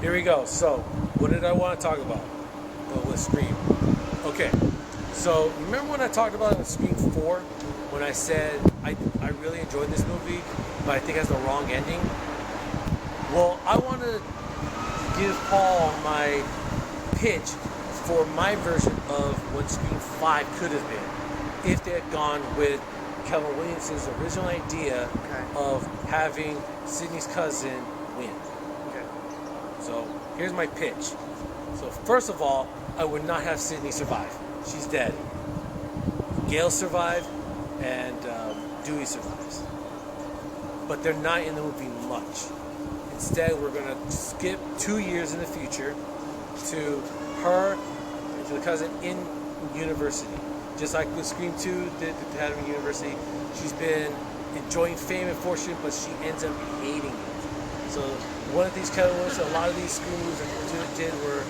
here we go. So, what did I want to talk about? With Scream. Okay, so remember when I talked about it in Scream 4? When I said I really enjoyed this movie, but I think it has the wrong ending? Well, I want to give Paul my pitch for my version of what Scream 5 could have been if they had gone with Kevin Williamson's original idea of having Sidney's cousin win. Okay. So here's my pitch. So first of all, I would not have Sidney survive. She's dead. Gail survived, and Dewey survives. But they're not in the movie much. Instead, we're going to skip 2 years in the future to her and to the cousin in university. Just like with Scream 2 did to have in university. She's been enjoying fame and fortune, but she ends up hating it. So one of these Kevin Williamson, a lot of these Scream movies that did were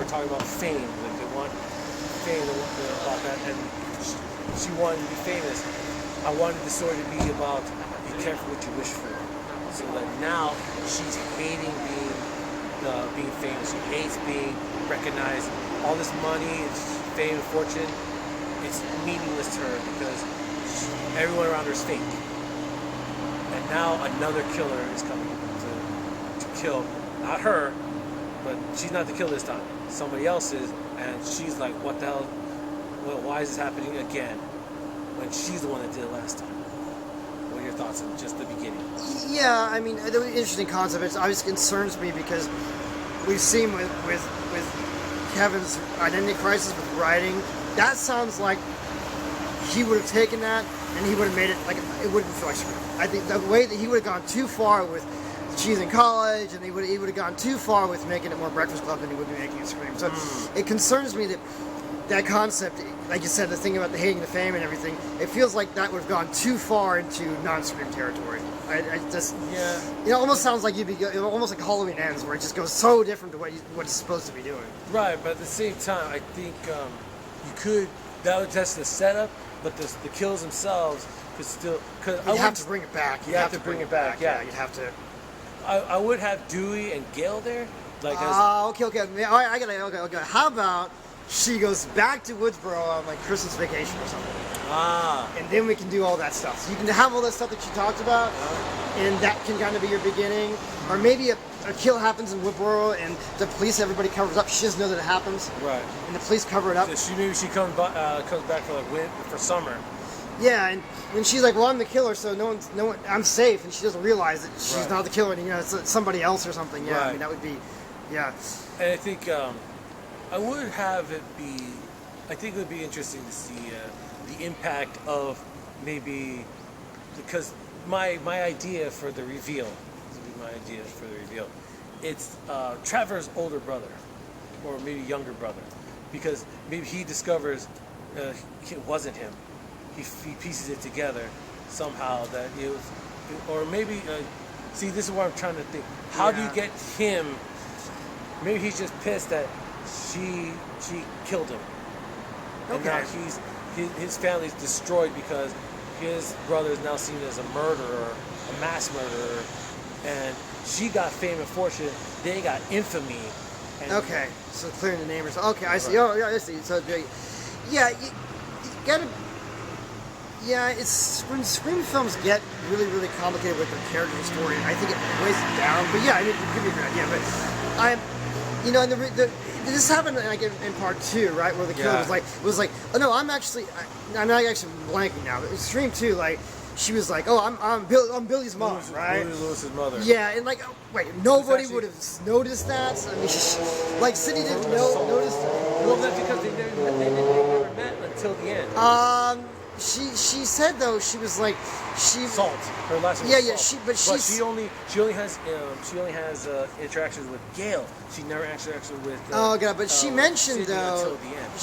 talking about fame. Like they want fame about that, and she wanted to be famous. I wanted the story to be about be careful what you wish for. So that now she's hating being famous. She hates being recognized. All this money, fame, and fortune, it's meaningless to her because everyone around her is fake. And now another killer is coming to kill, not her, but she's not the killer this time. Somebody else is, and she's like, what the hell? Well, why is this happening again? When she's the one that did it last time. What are your thoughts on just the beginning? Yeah, I mean, the interesting concept. It always concerns me because we've seen with Kevin's identity crisis with writing. That sounds like he would have taken that and he would have made it like it wouldn't feel like Scream. I think the way that he would have gone too far with she's in college, and he would have gone too far with making it more Breakfast Club than he would be making it Scream. So it concerns me that concept, like you said, the thing about the hating the fame and everything, it feels like that would have gone too far into non-Scream territory. I just, it almost sounds like almost like Halloween Ends, where it just goes so different to what it's supposed to be doing. Right, but at the same time, I think you could, that's the setup, but the kills themselves could still, you have to bring it back. You have to bring it back, yeah. You'd have to. I would have Dewey and Gail there. Like, okay. All right, okay. How about she goes back to Woodsboro on like Christmas vacation or something? And then we can do all that stuff. So you can have all that stuff that you talked about, and that can kind of be your beginning. Or maybe a kill happens in Woodsboro, and the police, everybody covers up. She doesn't know that it happens. Right. And the police cover it up. So maybe she comes back for like for summer. Yeah, and she's like, well, I'm the killer, so no one, I'm safe, and she doesn't realize that she's not the killer, and it's somebody else or something. Yeah, right. I mean that would be, yeah. And I think I would have it be. I think it would be interesting to see the impact of maybe because my idea for the reveal. It's Trevor's older brother, or maybe younger brother, because maybe he discovers it wasn't him. He pieces it together somehow that it was, or maybe see, this is what I'm trying to think. How do you get him? Maybe he's just pissed that she killed him, and now his family's destroyed because his brother is now seen as a murderer, a mass murderer, and she got fame and fortune. They got infamy. And so clearing the name or something. Okay, I see. Oh, yeah, I see. So, yeah, you gotta. Yeah, it's when Scream films get really, really complicated with their character story, and I think it weighs it down. But yeah, I mean, it could be a good idea. But and this happened like in part 2, right, where the killer was like, oh no, I'm not actually blanking now. But in Scream 2, like she was like, oh, I'm Billy's mom, right? Billy Lewis's mother. Yeah, and like, wait, nobody would have noticed that. I mean, like Sidney didn't notice. Well, that's because they never met until the end. She said though she was like Salt. Her last name was Salt. But she only has interactions with Gail. She never interacted with. But she mentioned Sidney though until the end.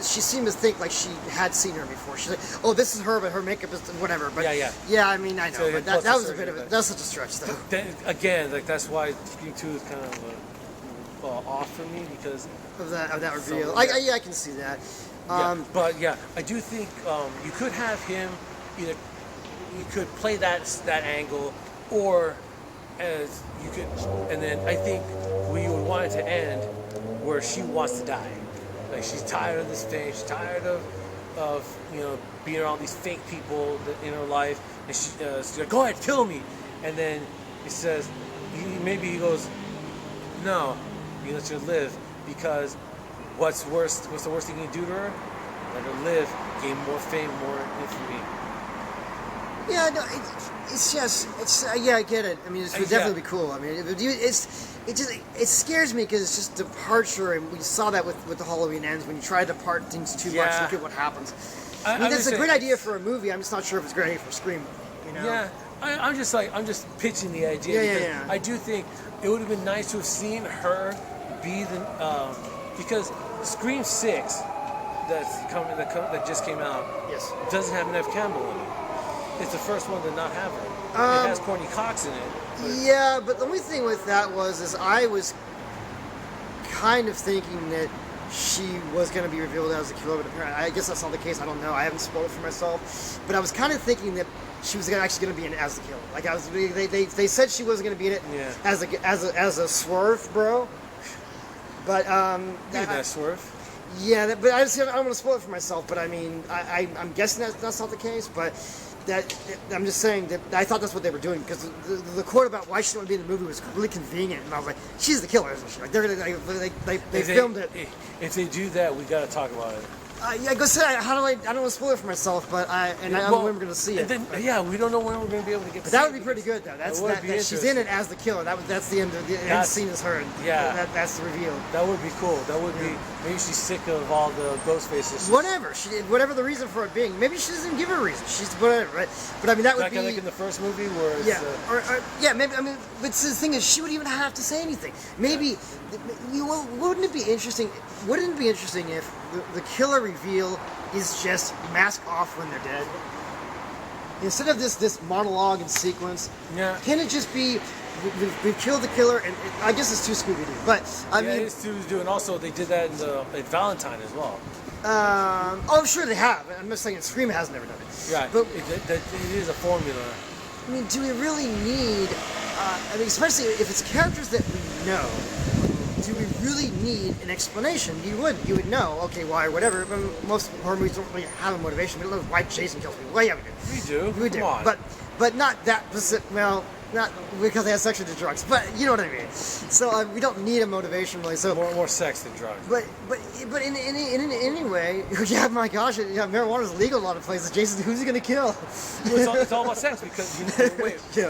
she seemed to think like she had seen her before. She's like, oh, this is her, but her makeup is whatever. But yeah. I mean, I know, So but that was a bit of that's such a stretch though. Then, again, like that's why Scream 2 is kind of off for me because of that reveal. I can see that. But I do think you could have him either. You could play that angle, or as you could, and then I think we would want it to end where she wants to die. Like she's tired of this fame. She's tired of being around these fake people in her life, and she's like, go ahead, kill me. And then he says, maybe he goes, no, you let her live, because what's the worst thing you can do to her? Let her live, gain more fame, more infamy. Yeah, no, yeah, I get it. I mean, it would definitely be cool. I mean, it scares me because it's just departure, and we saw that with the Halloween Ends when you try to depart things too much. Look at what happens. I mean, that's a great idea for a movie. I'm just not sure if it's a great idea for a Scream movie. Yeah, I'm just pitching the idea. Yeah. I do think it would have been nice to have seen her be the because Scream 6 that just came out doesn't have Neve Campbell in it. It's the first one to not have her. It has Courtney Cox in it. Yeah, but the only thing with that is I was kind of thinking that she was going to be revealed as the killer, but apparently, I guess that's not the case. I don't know. I haven't spoiled it for myself, but I was kind of thinking that she was actually going to be in it as the killer. Like they said she wasn't going to be in it as a swerve, bro. But that swerve. Yeah, but I don't want to spoil it for myself. But I mean, I'm guessing that's not the case, but. I'm just saying that I thought that's what they were doing, because the quote about why she didn't want to be in the movie was really convenient, and I was like, she's the killer, isn't she? Like they filmed it. If they do that, we got to talk about it. Yeah, go say. I don't want to spoil it for myself, but I don't know when we're going to see it. We don't know when we're going to be able to get. But that would be pretty good, though. That she's in it as the killer. That's the end. The end scene is her. That's the reveal. That would be cool. That would be. Maybe she's sick of all the ghost faces. Whatever the reason for it being. Maybe she doesn't give her a reason. She's whatever, right? But I mean, that would be like in the first movie where. Maybe. I mean, but the thing is, she wouldn't even have to say anything. Maybe. Wouldn't it be interesting? Wouldn't it be interesting if the killer reveal is just mask off when they're dead? Instead of this monologue and sequence, can it just be we've killed the killer, and I guess it's too Scooby-Doo, but I mean, it's too Scooby-Doo, and also they did that in Valentine as well. I'm sure they have. I'm just saying Scream has never done it. Right, but it is a formula. I mean, do we really need? I mean, especially if it's characters that we know. Do we really need an explanation? You would know, okay, why or whatever. Most horror movies don't really have a motivation. We don't know why Jason kills people. Well, yeah, we do. We do. Come on. But not that specific. Well, not because they have sex or do drugs. But you know what I mean. So we don't need a motivation really. So more sex than drugs. But in any way, yeah, my gosh, marijuana's legal in a lot of places. Jason, who's he gonna kill? It's all about sex, because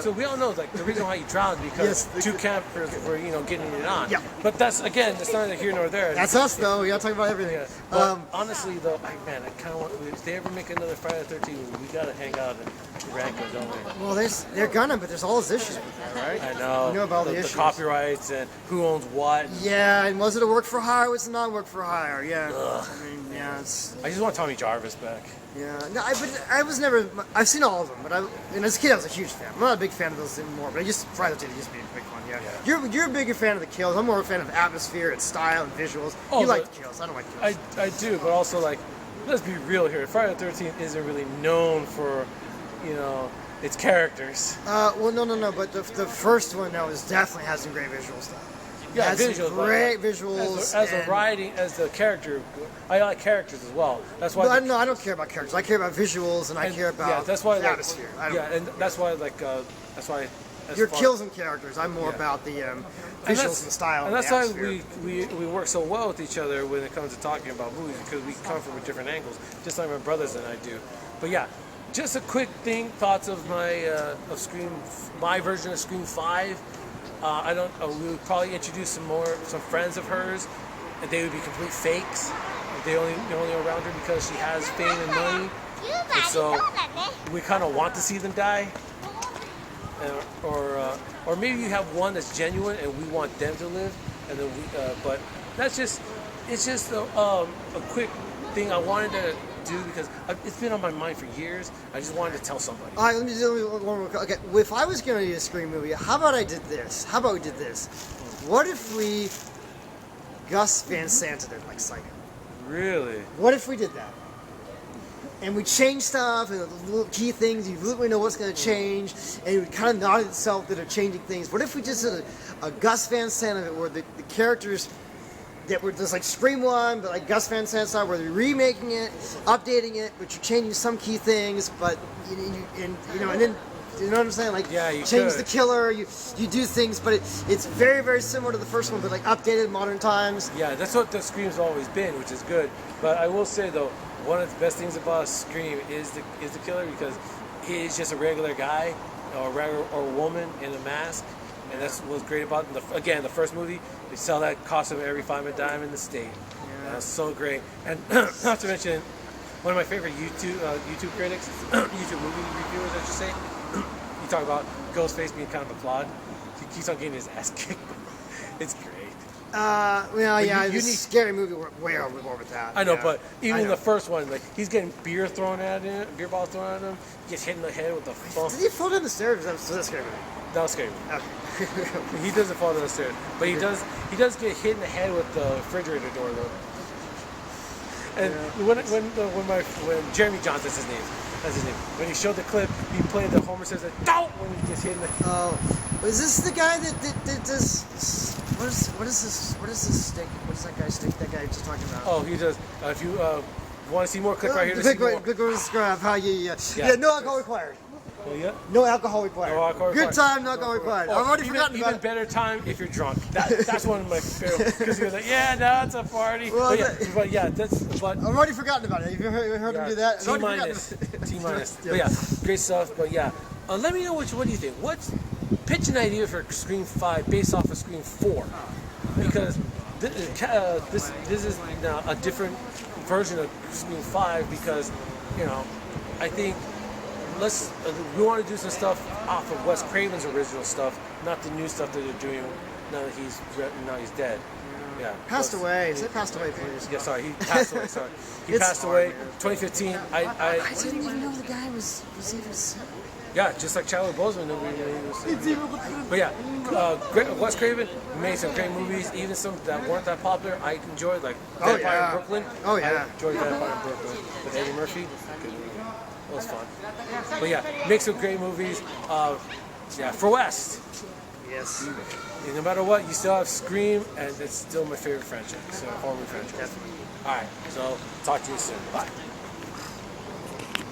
So we all know, like, the reason why you drowned because two campers were getting it on. Yeah. But that's neither here nor there. That's us though. We gotta talk about everything. Yeah. But honestly though, I kind of want. If they ever make another Friday the 13th, we gotta hang out and rank it, don't we? Well, they're gonna, but there's all these issues with that, right? I know. You know about the issues. The copyrights and who owns what. Yeah, and was it a work for hire? Was it not work for hire? Yeah. Ugh. I mean, yeah, it's. I just want Tommy Jarvis back. Yeah, no, I was never. I've seen all of them, but as a kid I was a huge fan. I'm not a big fan of those anymore, but Friday the 13th used to be a big one. Yeah. You're a bigger fan of the kills. I'm more a fan of atmosphere and style and visuals. You like the kills. I don't like the kills. I do, but also, like, let's be real here. Friday the 13th isn't really known for, its characters. Well, no, but the first one definitely has some great visual stuff. Yeah, visuals. Great visuals. As the character, I like characters as well. That's why. I don't care about characters. I care about visuals, and I care about that's why, the atmosphere. And that's why, that's why. Your kills and characters. I'm more about the visuals and the style. And that's why we work so well with each other when it comes to talking about movies, because we come from different angles, just like my brothers and I do. But yeah, just a quick thoughts of my version of Scream 5. We would probably introduce some friends of hers, and they would be complete fakes. They're only around her because she has fame and money, and so we kind of want to see them die. Or maybe you have one that's genuine and we want them to live, and then but it's just a quick thing I wanted to do because it's been on my mind for years. I just wanted to tell somebody. All right, let me do one more. Okay, if I was going to do a Scream movie, how about I did this? How about we did this? What if we Gus Van Santed it like Psycho? Really? What if we did that? and we change stuff and the little key things. You really know what's going to change, and it would kind of nod itself that are changing things. What if we just did a Gus Van Sant of it, where the characters that were just like Scream 1, but like Gus Van Sant style, where they're remaking it, updating it, but you're changing some key things, but and then. You know what I'm saying? Like, yeah, you change could. the killer, you do things, but it's very, very similar to the first one, but like updated modern times. Yeah, that's what the Scream's always been, which is good. But I will say though, one of the best things about Scream is the killer, because he is just a regular guy or woman in a mask, and that's what's great about it. The first movie, they sell that costume every $5 a dime in the state. Yeah. That's so great. And not to mention, one of my favorite YouTube critics, YouTube movie reviewers, I should say. You talk about Ghostface being kind of a clod. He keeps on getting his ass kicked. It's great. Well, yeah, you this need- scary movie way overboard with that. I know, yeah. but even I in know. the first one, like he's getting beer bottles thrown at him. He gets hit in the head with the phone. Did he fall down the stairs? That's a scary movie. That was scary. Okay. He doesn't fall down the stairs, but he does get hit in the head with the refrigerator door though. And when Jeremy Johnson's his name. That's his name. When he showed the clip, he played the Homer says "Don't" when he gets hit in the. Oh, is this the guy that does? What is this stick? What is that guy stick? That guy just talking about? Oh, he does. If you want to see more, click right here to see more. Click on subscribe. How you? Yeah. Yeah. No alcohol required. Oh, yeah. No alcohol required. No alcohol Good required. time. No alcohol required. I've already forgotten about Even it. better time if you're drunk. That's one of my favorite. Because you're like, yeah, no, it's a party. Well, but yeah, that's. But I've already forgotten about it. Have you heard him do that? I've T already minus. forgotten. T minus. Yeah. But yeah, great stuff. But yeah, let me know what do you think. Pitch an idea for Scream 5 based off of Scream 4, because this is now a different version of Scream 5, because I think we want to do some stuff off of Wes Craven's original stuff, not the new stuff that they're doing now that he's dead. Yeah. Passed away. Say passed away, please. Yeah, sorry, he passed away. Sorry, he It's passed hard, away. man. 2015. I didn't even know the guy was even sick. Yeah, just like Chadwick Boseman. Nobody knew he was. But yeah, Wes Craven made some great movies, even some that weren't that popular. I enjoyed, like Vampire in Brooklyn. Oh, yeah. I enjoyed Vampire in Brooklyn with Eddie Murphy. Good movie. It was fun. But yeah, make some great movies. For West. Yes. And no matter what, you still have Scream, and it's still my favorite franchise. So horror franchise. Definitely. All right, so talk to you soon. Bye.